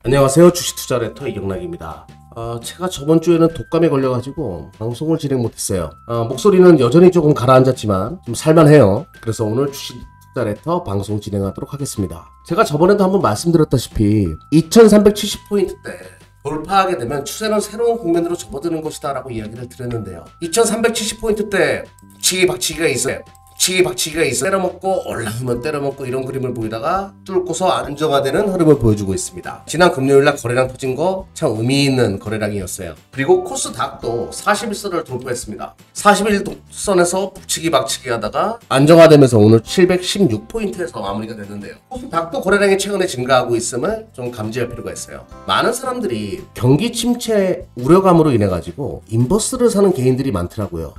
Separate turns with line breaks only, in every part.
안녕하세요. 주식투자레터 이경락입니다. 제가 저번 주에는 독감에 걸려가지고 방송을 진행 못했어요. 목소리는 여전히 조금 가라앉았지만 좀 살만해요. 그래서 오늘 주식투자레터 방송 진행하도록 하겠습니다. 제가 저번에도 한번 말씀드렸다시피 2370포인트대 돌파하게 되면 추세는 새로운 국면으로 접어드는 것이다 라고 이야기를 드렸는데요. 2370포인트대 치기 박치기가 있어요. 때려먹고 올라오면 때려먹고 이런 그림을 보이다가 뚫고서 안정화되는 흐름을 보여주고 있습니다. 지난 금요일날 거래량 터진 거 참 의미 있는 거래량이었어요. 그리고 코스닥도 41선을 돌파했습니다. 41선에서 북치기 박치기 하다가 안정화되면서 오늘 716포인트에서 마무리가 됐는데요. 코스닥도 거래량이 최근에 증가하고 있음을 좀 감지할 필요가 있어요. 많은 사람들이 경기 침체 우려감으로 인해 가지고 인버스를 사는 개인들이 많더라고요.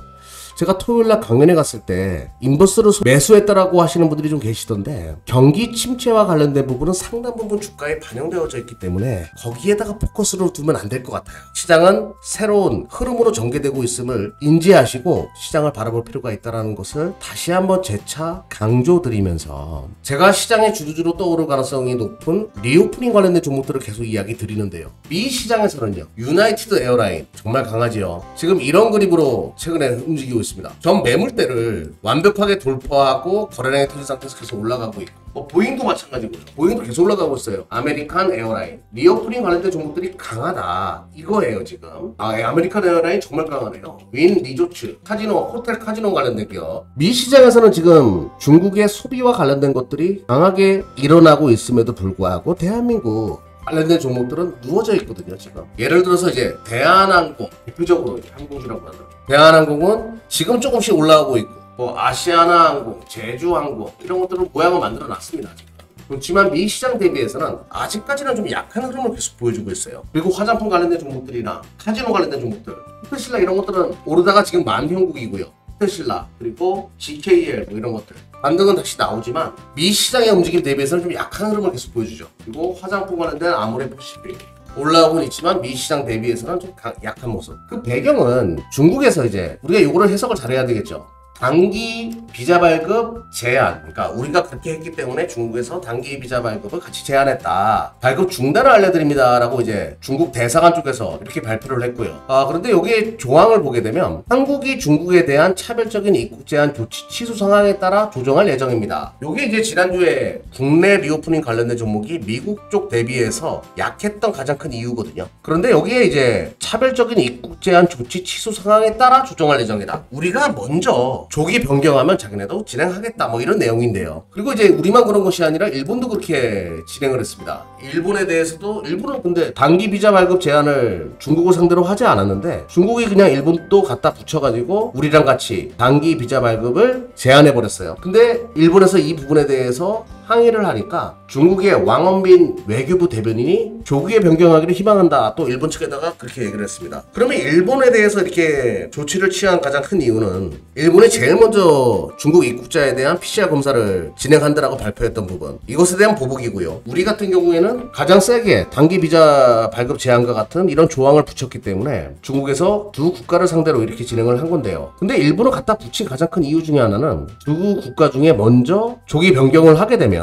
제가 토요일날 강연에 갔을 때 인버스를 매수했다라고 하시는 분들이 좀 계시던데, 경기 침체와 관련된 부분은 상당 부분 주가에 반영되어져 있기 때문에 거기에다가 포커스를 두면 안 될 것 같아요. 시장은 새로운 흐름으로 전개되고 있음을 인지하시고 시장을 바라볼 필요가 있다는 것을 다시 한번 재차 강조드리면서, 제가 시장의 주주로 떠오를 가능성이 높은 리오프닝 관련된 종목들을 계속 이야기 드리는데요. 미 시장에서는요, 유나이티드 에어라인 정말 강하지요. 지금 이런 그림으로 최근에 움직이고 있습니다. 전 매물대를 완벽하게 돌파하고 거래량이 터진 상태에서 계속 올라가고 있고, 보잉도 마찬가지고요. 보잉도 계속 올라가고 있어요. 아메리칸 에어라인, 리오프닝 관련된 종목들이 강하다 이거예요 지금. 아메리칸 에어라인 정말 강하네요. 윈 리조츠, 카지노, 호텔 카지노 관련된 기업. 미 시장에서는 지금 중국의 소비와 관련된 것들이 강하게 일어나고 있음에도 불구하고 대한민국 관련된 종목들은 누워져 있거든요 지금. 예를 들어서 이제 대한항공, 대표적으로 항공주라고 하는 대한항공은 지금 조금씩 올라오고 있고, 아시아나항공, 제주항공 이런 것들은 모양을 만들어 놨습니다 지금. 그렇지만 미 시장 대비해서는 아직까지는 좀 약한 흐름을 계속 보여주고 있어요. 그리고 화장품 관련된 종목들이나 카지노 관련된 종목들, 호텔신라 이런 것들은 오르다가 지금 만형국이고요. 호텔신라 그리고 GKL 뭐 이런 것들 반등은 다시 나오지만 미 시장의 움직임 대비해서는 좀 약한 흐름을 계속 보여주죠. 그리고 화장품 관련된 아모레퍼시픽 올라오곤 있지만 미 시장 대비해서는 좀 약한 모습. 그 배경은 중국에서 이제 우리가 이거를 해석을 잘해야 되겠죠. 단기 비자 발급 제한, 그러니까 우리가 그렇게 했기 때문에 중국에서 단기 비자 발급을 같이 제한했다, 발급 중단을 알려드립니다 라고 이제 중국 대사관 쪽에서 이렇게 발표를 했고요. 그런데 여기에 조항을 보게 되면 한국이 중국에 대한 차별적인 입국 제한 조치 취소 상황에 따라 조정할 예정입니다. 요게 이제 지난주에 국내 리오프닝 관련된 종목이 미국 쪽 대비해서 약했던 가장 큰 이유거든요. 그런데 여기에 이제 차별적인 입국 제한 조치 취소 상황에 따라 조정할 예정이다. 우리가 먼저 조기 변경하면 자기네도 진행하겠다 뭐 이런 내용인데요. 그리고 이제 우리만 그런 것이 아니라 일본도 그렇게 진행을 했습니다. 일본에 대해서도, 일본은 근데 단기 비자 발급 제한을 중국을 상대로 하지 않았는데 중국이 그냥 일본도 갖다 붙여가지고 우리랑 같이 단기 비자 발급을 제한해 버렸어요. 근데 일본에서 이 부분에 대해서 항의를 하니까 중국의 왕원빈 외교부 대변인이 조기에 변경하기를 희망한다, 또 일본 측에다가 그렇게 얘기를 했습니다. 그러면 일본에 대해서 이렇게 조치를 취한 가장 큰 이유는 일본이 제일 먼저 중국 입국자에 대한 PCR 검사를 진행한다라고 발표했던 부분, 이것에 대한 보복이고요. 우리 같은 경우에는 가장 세게 단기 비자 발급 제한과 같은 이런 조항을 붙였기 때문에 중국에서 두 국가를 상대로 이렇게 진행을 한 건데요. 근데 일본을 갖다 붙인 가장 큰 이유 중에 하나는 두 국가 중에 먼저 조기 변경을 하게 되면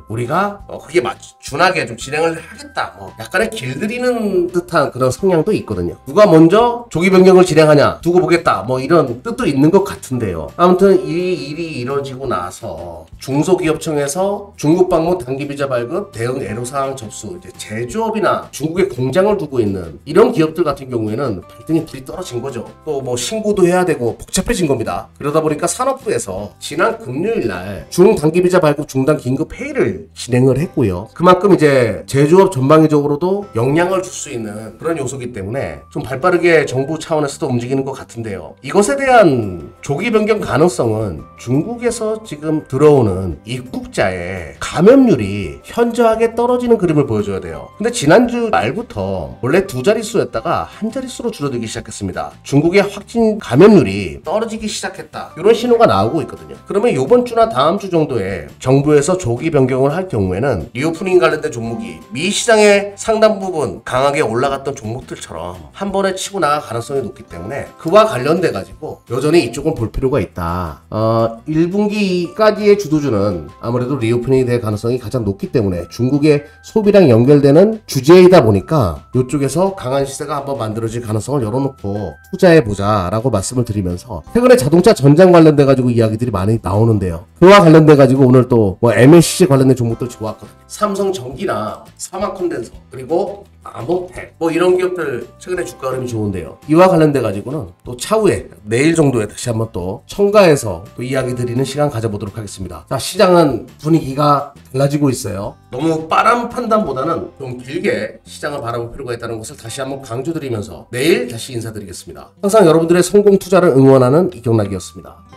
우리가 그게 준하게 좀 진행을 하겠다, 약간의 길들이는 듯한 그런 성향도 있거든요. 누가 먼저 조기 변경을 진행하냐 두고 보겠다 이런 뜻도 있는 것 같은데요. 아무튼 이 일이 이뤄지고 나서 중소기업청에서 중국 방문 단기 비자 발급 대응 애로사항 접수, 이제 제조업이나 중국에 공장을 두고 있는 이런 기업들 같은 경우에는 발등에 불이 떨어진 거죠. 또 신고도 해야 되고 복잡해진 겁니다. 그러다 보니까 산업부에서 지난 금요일날 중단기 비자 발급 중단 긴급 회의를 진행을 했고요. 그만큼 이제 제조업 전방위적으로도 영향을 줄 수 있는 그런 요소이기 때문에 좀 발빠르게 정부 차원에서도 움직이는 것 같은데요. 이것에 대한 조기 변경 가능성은 중국에서 지금 들어오는 입국자의 감염률이 현저하게 떨어지는 그림을 보여줘야 돼요. 근데 지난주 말부터 원래 두 자릿수였다가 한 자릿수로 줄어들기 시작했습니다. 중국의 확진 감염률이 떨어지기 시작했다, 이런 신호가 나오고 있거든요. 그러면 이번 주나 다음 주 정도에 정부에서 조기 보기 변경을 할 경우에는 리오프닝 관련된 종목이 미 시장의 상당 부분 강하게 올라갔던 종목들처럼 한 번에 치고 나갈 가능성이 높기 때문에 그와 관련돼 가지고 여전히 이쪽은 볼 필요가 있다. 1분기까지의 주도주는 아무래도 리오프닝이 될 가능성이 가장 높기 때문에 중국의 소비랑 연결되는 주제이다 보니까 이쪽에서 강한 시세가 한번 만들어질 가능성을 열어놓고 투자해보자 라고 말씀을 드리면서, 최근에 자동차 전장 관련돼 가지고 이야기들이 많이 나오는데요. 그와 관련돼 가지고 오늘 또 뭐 MSCC 관련된 종목들 좋았거든요. 삼성전기나 사마콘덴서, 그리고 아모텍 뭐 이런 기업들 최근에 주가 흐름이 좋은데요. 이와 관련돼 가지고는 또 차후에 내일 정도에 다시 한번 또 첨가해서 또 이야기 드리는 시간 가져보도록 하겠습니다. 자, 시장은 분위기가 달라지고 있어요. 너무 빠른 판단보다는 좀 길게 시장을 바라볼 필요가 있다는 것을 다시 한번 강조드리면서 내일 다시 인사드리겠습니다. 항상 여러분들의 성공 투자를 응원하는 이경락이었습니다.